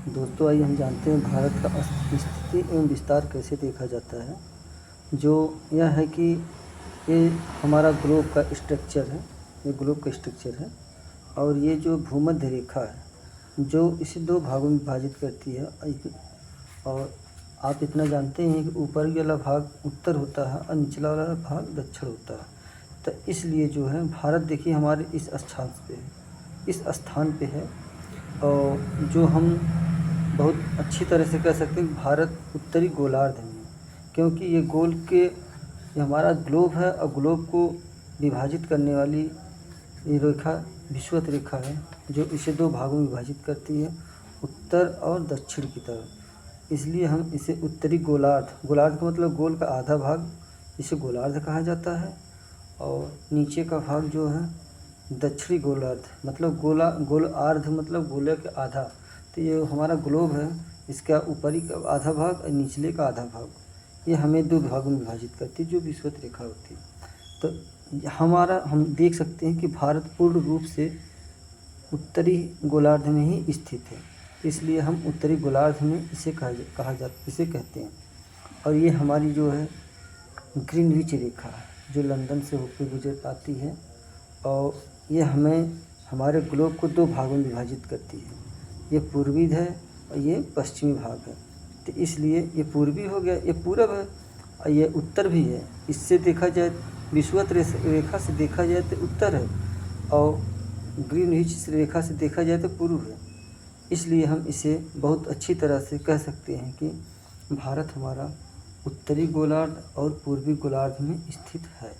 दोस्तों आइए हम जानते हैं भारत का स्थिति एवं विस्तार कैसे देखा जाता है। जो यह है कि ये हमारा ग्लोब का स्ट्रक्चर है, ये ग्लोब का स्ट्रक्चर है और ये जो भूमध्य रेखा है जो इसे दो भागों में विभाजित करती है। और आप इतना जानते हैं कि ऊपर वाला भाग उत्तर होता है और निचला वाला भाग दक्षिण होता है। तो इसलिए जो है भारत देखिए हमारे इस स्थान पे है, इस स्थान पे है। और जो हम बहुत अच्छी तरह से कह सकते हैं कि भारत उत्तरी गोलार्ध में है, क्योंकि ये हमारा ग्लोब है और ग्लोब को विभाजित करने वाली ये रेखा विषुवत रेखा है जो इसे दो भागों में विभाजित करती है, उत्तर और दक्षिण की तरफ। इसलिए हम इसे उत्तरी गोलार्ध का मतलब गोल का आधा भाग, इसे गोलार्ध कहा जाता है। और नीचे का भाग जो है दक्षिणी गोलार्ध मतलब गोल आर्ध मतलब गोले का आधा। तो ये हमारा ग्लोब है, इसका ऊपरी का आधा भाग और निचले का आधा भाग, ये हमें दो भागों में विभाजित करती है जो विषुवत रेखा होती है। तो हम देख सकते हैं कि भारत पूर्ण रूप से उत्तरी गोलार्ध में ही स्थित है, इसलिए हम उत्तरी गोलार्ध में इसे कहते हैं। और ये हमारी जो है ग्रीनविच रेखा जो लंदन से होकर गुजर आती है और ये हमारे ग्लोब को दो भागों में विभाजित करती है। ये पूर्वी है और ये पश्चिमी भाग है। तो इसलिए ये पूर्वी हो गया, ये पूरब है और ये उत्तर भी है। इससे देखा जाए विषुवत रेखा से देखा जाए तो उत्तर है और ग्रीनविच रेखा से देखा जाए तो पूर्व है। इसलिए हम इसे बहुत अच्छी तरह से कह सकते हैं कि भारत हमारा उत्तरी गोलार्ध और पूर्वी गोलार्ध में स्थित है।